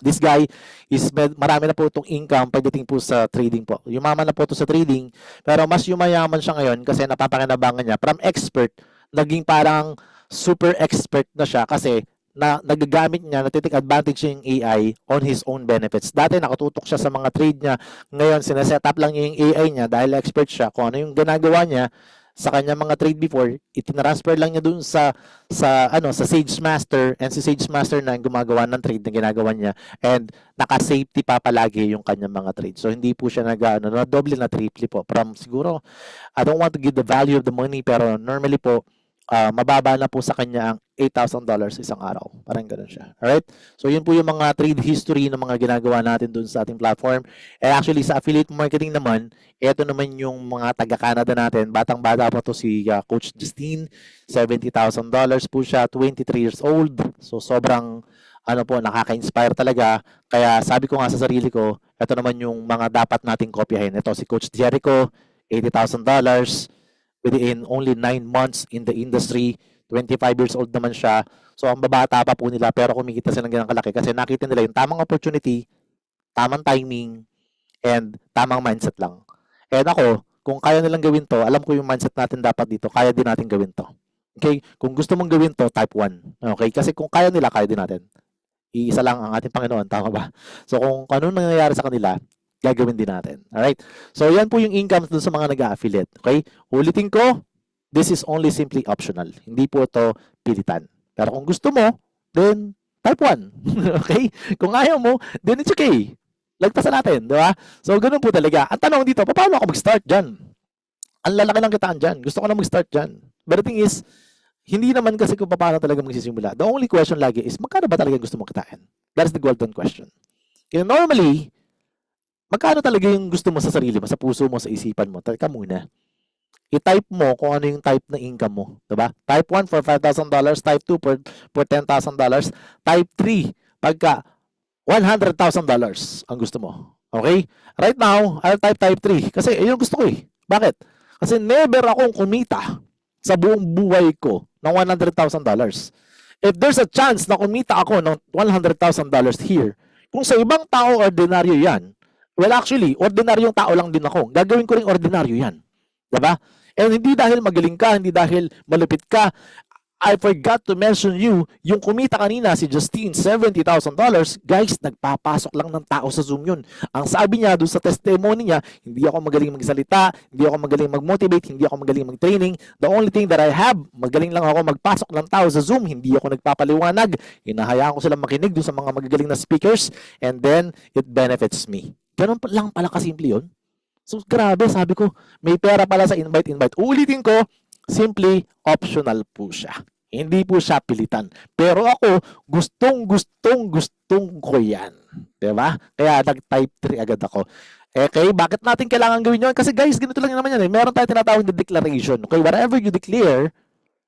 This guy is marami na po itong income pagdating po sa trading po. Yumaman na po ito sa trading, pero mas yumayaman siya ngayon kasi napapakinabangan niya from expert, naging parang super expert na siya kasi nagagamit niya, natitik advantage niya yung AI on his own benefits. Dati nakatutok siya sa mga trade niya. Ngayon, sineset up lang niya yung AI niya dahil expert siya. Kung ano yung ginagawa niya sa kanya mga trade before, itinransfer lang niya dun sa Sage Master, and si Sage Master na yung gumagawa ng trade na ginagawa niya, and naka-safety pa palagi yung kanyang mga trade. So hindi po siya na double na triple po. From siguro, I don't want to give the value of the money, pero normally po, mababa na po sa kanya ang $8,000 isang araw. Parang ganoon siya. Alright? So, yun po yung mga trade history ng mga ginagawa natin dun sa ating platform. And actually, sa affiliate marketing naman, ito naman yung mga taga-Canada natin. Batang-bata pa to si Coach Justine. $70,000 po siya. 23 years old. So, sobrang nakaka-inspire talaga. Kaya sabi ko nga sa sarili ko, ito naman yung mga dapat nating kopyahin. Ito si Coach Jericho, $80,000. Within only 9 months in the industry, 25 years old naman siya. So, ang babata pa po nila, pero kumikita sila ng ganang kalaki kasi nakita nila yung tamang opportunity, tamang timing, and tamang mindset lang. And ako, kung kaya nilang gawin to, alam ko yung mindset natin dapat dito, kaya din natin gawin to. Okay? Kung gusto mong gawin to, type 1. Okay? Kasi kung kaya nila, kaya din natin. Iisa lang ang ating Panginoon, tama ba? So, kung ano nangyayari sa kanila, gagawin din natin. Alright? So, yan po yung income dun sa mga nag-affiliate. Okay? Ulitin ko, this is only simply optional. Hindi po ito pilitan. Pero kung gusto mo, then type 1. Okay? Kung ayaw mo, then it's okay. Lagpasan natin, di ba? So, ganun po talaga. Ang tanong dito, paano ako mag-start dyan? Ang lalaki lang kitaan dyan. Gusto ko na mag-start dyan. But the thing is, hindi naman kasi kung paano talaga magsisimula. The only question lagi is, magkano ba talaga gusto mong kitain? That's the golden question. Kaya normally, magkano talaga yung gusto mo sa sarili mo, sa puso mo, sa isipan mo? Teka muna. I-type mo kung ano yung type na income mo. Diba? Type 1 for $5,000, type 2 for $10,000, type 3 pagka $100,000 ang gusto mo. Okay? Right now, I'll type 3 kasi yun gusto ko eh. Bakit? Kasi never akong kumita sa buong buhay ko ng $100,000. If there's a chance na kumita ako ng $100,000 here, kung sa ibang tao ordinaryo yan, well, actually, ordinaryong tao lang din ako. Gagawin ko rin ordinaryo yan. Diba? And hindi dahil magaling ka, hindi dahil malupit ka. I forgot to mention yung kumita kanina si Justine, $70,000. Guys, nagpapasok lang ng tao sa Zoom yun. Ang sabi niya doon sa testimony niya, hindi ako magaling magsalita, hindi ako magaling mag-motivate, hindi ako magaling mag-training. The only thing that I have, magaling lang ako magpasok ng tao sa Zoom, hindi ako nagpapaliwanag. Hinahayaan ko silang makinig doon sa mga magagaling na speakers, and then it benefits me. Ganun lang pala kasimple yun. So, grabe, sabi ko, may pera pala sa invite. Uulitin ko, simply optional po siya. Hindi po siya pilitan. Pero ako, gustong ko yan. Diba? Kaya nag-type 3 agad ako. Okay, bakit natin kailangan gawin yun? Kasi guys, ganito lang naman yan. Meron tayong tinatawag na declaration. Okay, whatever you declare,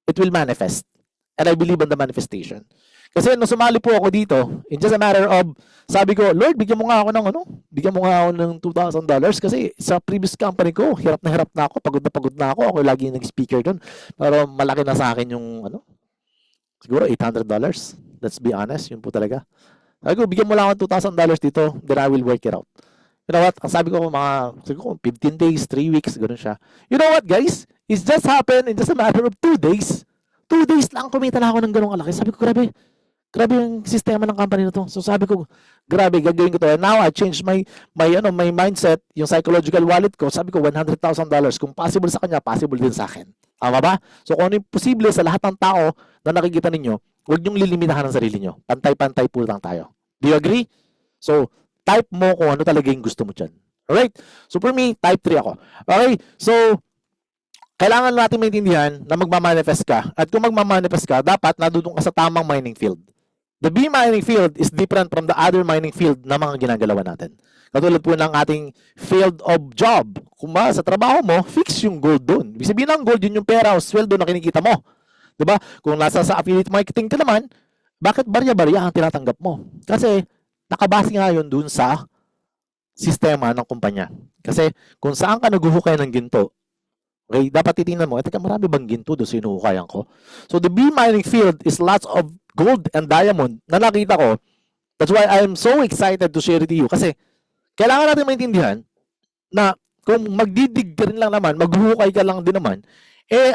it will manifest. And I believe in the manifestation. Kasi nung sumali po ako dito, in just a matter of, sabi ko, Lord, bigyan mo nga ako ng bigyan mo nga ako ng $2,000 kasi sa previous company ko, hirap na ako, pagod na ako lagi yung nag-speaker doon. Pero malaki na sa akin yung, siguro $800. Let's be honest, yun po talaga. Sabi ko, bigyan mo lang ako $2,000 dito, then I will work it out. You know what? Ang sabi ko, siguro 15 days, 3 weeks, ganoon siya. You know what, guys? It just happened in just a matter of 2 days. 2 days lang kumita na ako ng ganong kalaki. Sabi ko, grabe yung sistema ng company na to. So sabi ko, grabe, gagawin ko to. And now I changed my mindset, yung psychological wallet ko. Sabi ko, $100,000. Kung possible sa kanya, possible din sa akin. Tama ba? So kung ano yung posible sa lahat ng tao na nakikita ninyo, huwag niyong lilimitahan ang sarili niyo. Pantay-pantay po lang tayo. Do you agree? So, type mo kung ano talaga yung gusto mo dyan. Alright? So for me, type 3 ako. Okay? So, kailangan natin maintindihan na magmamanifest ka. At kung magmamanifest ka, dapat nadudong ka sa tamang mining field. The B mining field is different from the other mining field na mga ginagalawa natin. Katulad po ng ating field of job. Kung sa trabaho mo, fix yung gold doon. Ibig sabihin ng gold, yun yung pera o sweldo na kinikita mo. Diba? Kung nasa sa affiliate marketing ka naman, bakit barya-barya ang tinatanggap mo? Kasi nakabase nga yun dun sa sistema ng kumpanya. Kasi kung saan ka naguhukay ng ginto, okay, dapat titingnan mo, teka, marami bang ginto doon sa hinuhukayan ko? So the B mining field is lots of gold and diamond na nakita ko. That's why I am so excited to share it to you. Kasi kailangan natin maintindihan na kung magdidig ka rin lang naman, maghuhukay ka lang din naman,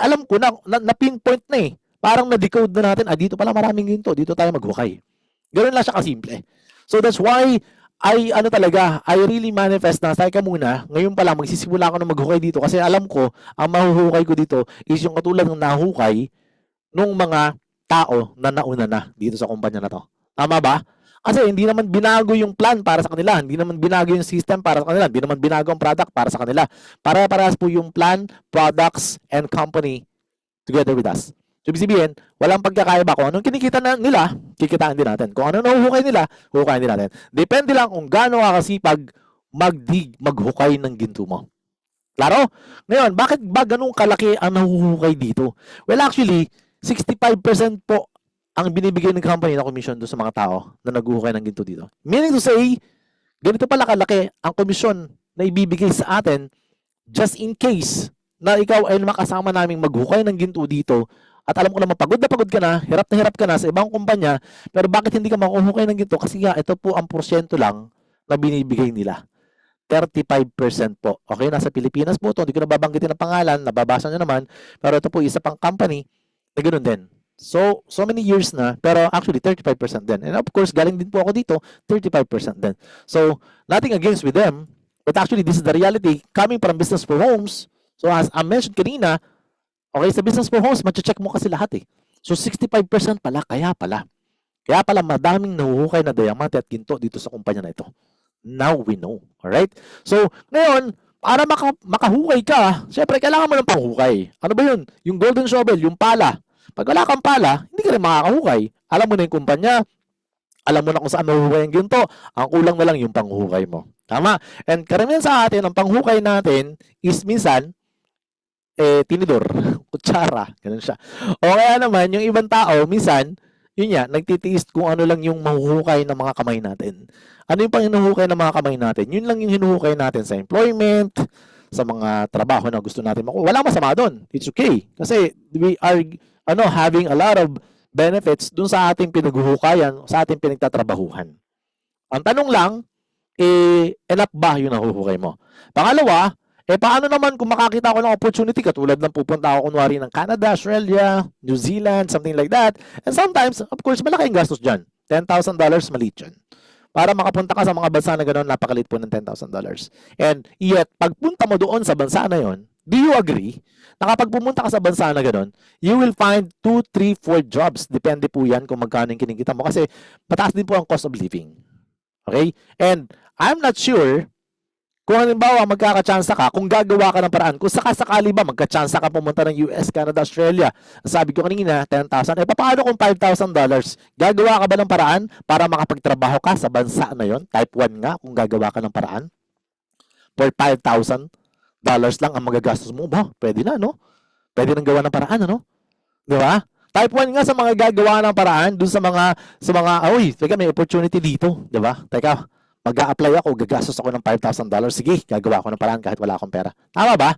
alam ko na pinpoint na eh. Parang na-decode na natin, dito pala maraming ginto, dito tayo maghukay. Ganoon lang siya kasimple. So that's why I really manifest na, teka muna, ngayon pa lang magsisimula ako na maghukay dito kasi alam ko, ang mahuhukay ko dito is yung katulad ng nahukay nung mga tao na nauna na dito sa kumpanya na to. Tama ba? Kasi hindi naman binago yung plan para sa kanila, hindi naman binago yung system para sa kanila, hindi naman binago ang product para sa kanila. Para-parehas po yung plan, products, and company together with us. So, ibig sabihin, walang pagkakaiba. Kung anong kinikita na nila, kikitaan din natin. Kung anong nahuhukay nila, huhukayin din natin. Depende lang kung gaano ka kasipag maghukay ng ginto mo. Klaro? Ngayon, bakit ba ganun kalaki ang nahuhukay dito? Well, actually, 65% po ang binibigay ng company na commission doon sa mga tao na naghuhukay ng ginto dito. Meaning to say, ganito pala kalaki ang commission na ibibigay sa atin just in case na ikaw ay makasama naming maghukay ng ginto dito at alam ko naman pagod ka na hirap ka na sa ibang kumpanya, pero bakit hindi ka makuhukay ng ginto? Kasi nga, ito po ang porsyento lang na binibigay nila. 35% po. Okay, nasa Pilipinas po ito. Hindi ko nababanggitin ang pangalan, nababasa nyo naman. Pero ito po, isa pang company na ganoon din. So many years na, pero actually 35% din. And of course, galing din po ako dito, 35% din. So, nothing against with them, but actually, this is the reality coming from Business for Homes. So, as I mentioned kanina, okay, sa Business for Homes, check mo kasi lahat eh. So, 65% pala, kaya pala madaming nahuhukay na diamante at ginto dito sa kumpanya na ito. Now we know. Alright? So, ngayon, para makahukay ka, syempre, kailangan mo ng panghukay. Ano ba yun? Yung golden shovel, yung pala. Pag wala kang pala, hindi ka rin makakahukay. Alam mo na yung kumpanya, alam mo na kung saan mahuhukay ang ginto, ang kulang na lang yung panghukay mo. Tama? And karamihan sa atin, ang panghukay natin is minsan, tinidor, kutsara, ganun siya. O kaya naman, yung ibang tao, minsan, yun nga, nagtitiis kung ano lang yung mahuhukay ng mga kamay natin. Ano yung pang hinuhukay ng mga kamay natin? Yun lang yung hinuhukay natin sa employment, sa mga trabaho na gusto natin makuha. Walang masama doon. It's okay. Kasi we are having a lot of benefits dun sa ating pinaghuhukayan, sa ating pinagtatrabahuhan. Ang tanong lang, enough ba yung nahuhukay mo? Pangalawa, paano naman kung makakita ko ng opportunity katulad ng pupunta ako kunwari ng Canada, Australia, New Zealand, something like that. And sometimes, of course, malaki ang gastos dyan. $10,000 maliit yun. Para makapunta ka sa mga bansa na gano'n, napakalit po ng $10,000. And yet, pagpunta mo doon sa bansa na yon, do you agree na kapag pumunta ka sa bansa na gano'n, you will find 2, 3, 4 jobs. Depende po yan kung magkano yung kinikita mo. Kasi mataas din po ang cost of living. Okay? And I'm not sure Kung halimbawa magkakatsansa ka, kung gagawa ka ng paraan, kung sakasakali ba magkatsansa ka pumunta ng US, Canada, Australia, sabi ko kanina, 10,000, paano kung $5,000? Gagawa ka ba ng paraan para makapagtrabaho ka sa bansa na yon? Type 1 nga, kung gagawa ka ng paraan. For $5,000 lang ang magagastos mo, ba? Pwede na, no? Pwede nang gawa ng paraan, ano? Di ba? Type 1 nga sa mga gagawa ng paraan, dun sa mga, uy, teka, may opportunity dito, di ba? Teka, mag-a-apply ako, gagastos ako ng $5,000. Sige, gagawa ako ng paraan kahit wala akong pera. Tama ba?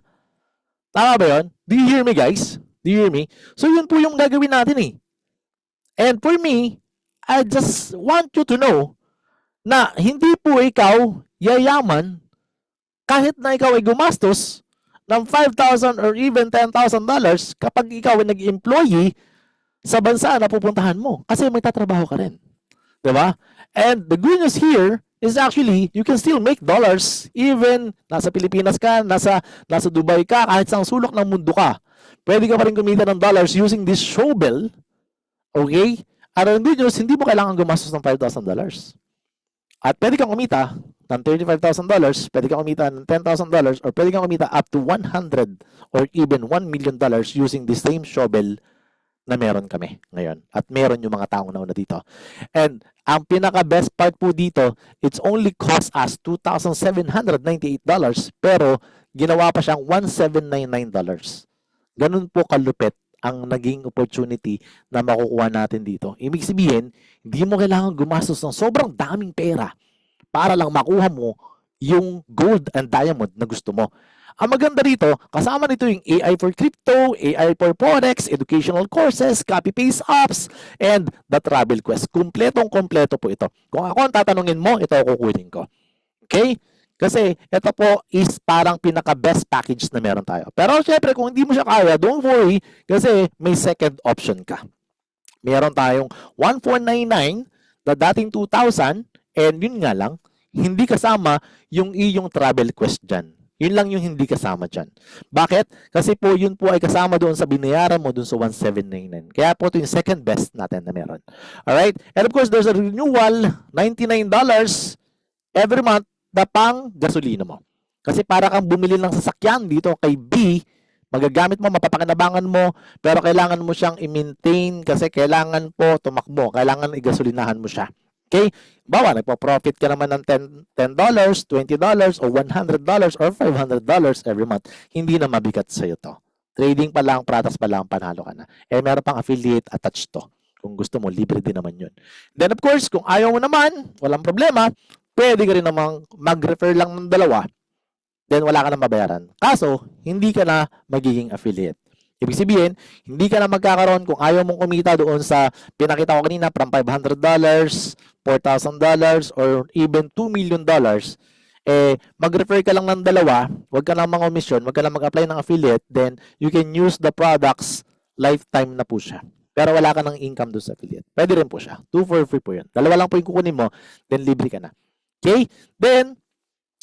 Tama ba yun? Do you hear me, guys? Do you hear me? So, yun po yung gagawin natin eh. And for me, I just want you to know na hindi po ikaw yayaman kahit na ikaw ay gumastos ng $5,000 or even $10,000 kapag ikaw ay nag-employee sa bansa na pupuntahan mo. Kasi may tatrabaho ka rin. Diba? And the good news here is actually, you can still make dollars even nasa Pilipinas ka, nasa Dubai ka, kahit sa sulok ng mundo ka. Pwede ka pa rin kumita ng dollars using this shovel. Okay? At ang good news, hindi mo kailangan gumastos ng $5,000. At pwede kang kumita ng $35,000, pwede kang kumita ng $10,000, or pwede kang kumita up to $100 or even $1 million using the same shovel na meron kami ngayon. At meron yung mga taong nauna dito. And ang pinaka-best part po dito, it's only cost us $2,798, pero ginawa pa siyang $1,799. Ganun po kalupit ang naging opportunity na makukuha natin dito. Ibig sabihin, hindi mo kailangan gumastos ng sobrang daming pera para lang makuha mo yung gold and diamond na gusto mo. Ang maganda rito, kasama nito yung AI for crypto, AI for forex, educational courses, copy-paste apps, and the travel quest. Kompletong-kompleto po ito. Kung ako ang tatanungin mo, ito ako kukunin ko. Okay? Kasi ito po is parang pinaka-best package na meron tayo. Pero syempre, kung hindi mo siya kaya, don't worry kasi may second option ka. Meron tayong 1499 na dating 2,000 and yun nga lang, hindi kasama yung iyong travel quest dyan. Yun lang yung hindi kasama dyan. Bakit? Kasi po yun po ay kasama doon sa binayaran mo doon sa 1,799. Kaya po ito yung second best natin na meron. Alright? And of course, there's a renewal, $99 every month na pang gasolina mo. Kasi para kang bumili ng sasakyan dito kay B, magagamit mo, mapapakinabangan mo, pero kailangan mo siyang i-maintain kasi kailangan po tumakbo. Kailangan igasolinahan mo siya. Okay? Bawa, nagpo-profit ka naman ng $10, $20, o $100, or $500 every month. Hindi na mabigat sa'yo to. Trading pa lang, pratas pa lang, panalo ka na. Eh, meron pang affiliate attached to. Kung gusto mo, libre din naman yun. Then, of course, kung ayaw mo naman, walang problema, pwede ka rin namang mag-refer lang ng dalawa, then wala ka na mabayaran. Kaso, hindi ka na magiging affiliate. Ibig sabihin, hindi ka na magkakaroon kung ayaw mong kumita doon sa pinakita ko kanina from $500, $4,000, or even $2 million, eh, mag-refer ka lang ng dalawa, wag ka lang mga-omission, wag ka lang mag-apply ng affiliate, then you can use the products lifetime na po siya. Pero wala ka ng income doon sa affiliate. Pwede rin po siya. 2 for free po yun. Dalawa lang po yung kukunin mo, then libre ka na. Okay? Then,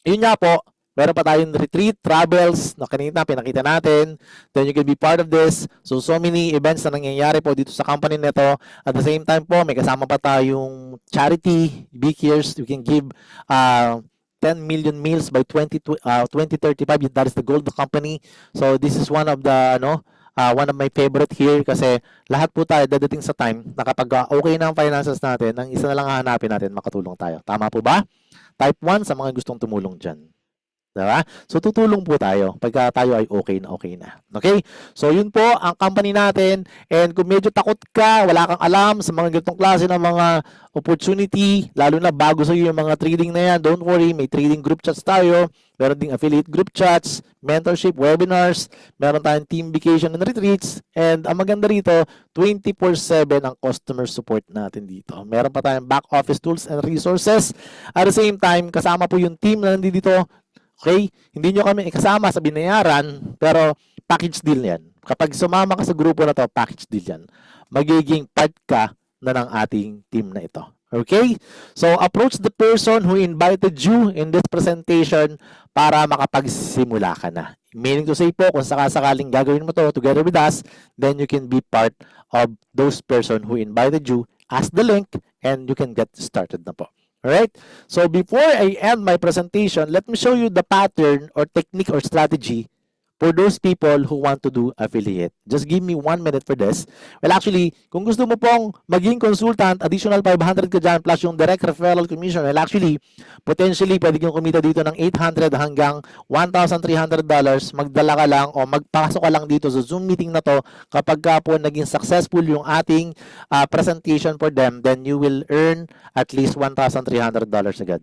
yun nga po, meron pa tayong retreat, travels, na kanina pinakita natin. Then you can be part of this. So many events na nangyayari po dito sa company nito. At the same time po, may kasama pa tayong charity, Be Cares. You can give 10 million meals by 2035. That is the goal of the company. So this is one of the, one of my favorite here kasi lahat po tayo dadating sa time na kapag okay na ang finances natin, ang isa na lang hahanapin natin, makatulong tayo. Tama po ba? Type 1 sa mga gustong tumulong dyan. Diba? So, tutulong po tayo pagka tayo ay okay na okay na. Okay? So, yun po ang company natin. And kung medyo takot ka, wala kang alam sa mga ganitong klase ng mga opportunity, lalo na bago sa iyo yung mga trading na yan, don't worry, may trading group chats tayo. Meron ding affiliate group chats, mentorship, webinars, meron tayong team vacation and retreats. And ang maganda rito, 24/7 ang customer support natin dito. Meron pa tayong back office tools and resources. At the same time, kasama po yung team na nandito. Okay? Hindi nyo kami ikasama sa binayaran, pero package deal yan. Kapag sumama ka sa grupo na to, package deal yan. Magiging part ka na ng ating team na ito. Okay? So, approach the person who invited you in this presentation para makapagsimula ka na. Meaning to say po, kung sakasakaling gagawin mo to together with us, then you can be part of those person who invited you. Ask the link and you can get started na po. Alright? So before I end my presentation, let me show you the pattern or technique or strategy for those people who want to do affiliate. Just give me 1 minute for this. Well, actually, kung gusto mo pong maging consultant, additional 500 ka dyan plus yung direct referral commission. Well, actually, potentially, pwede kang kumita dito ng $800 hanggang $1,300. Magdala ka lang o magpasok ka lang dito sa Zoom meeting na to. Kapag ka po naging successful yung ating presentation for them, then you will earn at least $1,300 agad.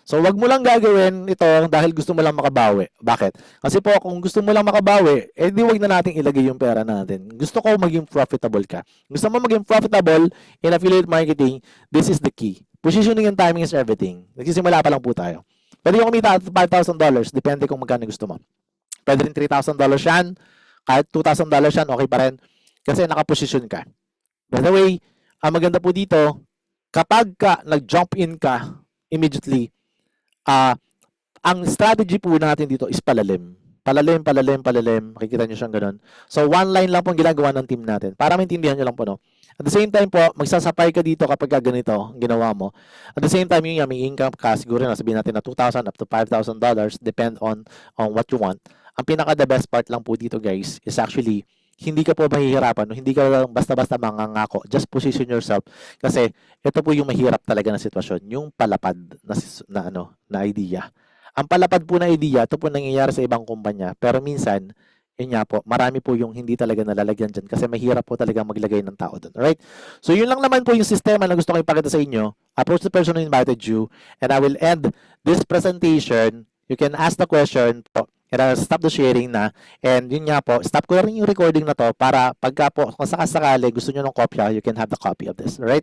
So, wag mo lang gagawin ito dahil gusto mo lang makabawi. Bakit? Kasi po, kung gusto mo lang makabawi, eh di wag na nating ilagay yung pera natin. Gusto ko maging profitable ka. Gusto mo maging profitable in affiliate marketing, this is the key. Positioning and timing is everything. Nagsisimula pa lang po tayo. Pwede yung kumita at $5,000, depende kung magkano gusto mo. Pwede rin $3,000 yan, kahit $2,000 yan, okay pa rin. Kasi nakaposisyon ka. By the way, ang maganda po dito, kapag ka nag-jump in ka immediately, ang strategy po natin dito is palalim. Palalim, palalim, palalim. Makikita nyo siyang ganun. So, one line lang po ang ginagawa ng team natin. Para maintindihan nyo lang po, no? At the same time po, magsasapay ka dito kapag ganito ang ginawa mo. At the same time, yun may income ka, siguro na sabihin natin na $2,000 up to $5,000, depend on what you want. Ang pinaka-the best part lang po dito, guys, is actually hindi ka po mahihirapan, no? Hindi ka basta-basta mangangako. Just position yourself kasi ito po yung mahirap talaga na sitwasyon, yung palapad na idea. Ang palapad po na idea, ito po nangyayari sa ibang kumpanya, pero minsan, yun nga po, marami po yung hindi talaga nalalagyan dyan kasi mahirap po talaga maglagay ng tao doon. Alright? So yun lang naman po yung sistema na gusto ko ipakita sa inyo. Approach the person who invited you and I will end this presentation. You can ask the question po. And I'll stop the sharing na. And yun nga po, stop ko na rin yung recording na to para pagka po, kung sakasakali gusto nyo ng kopya, you can have the copy of this. Alright?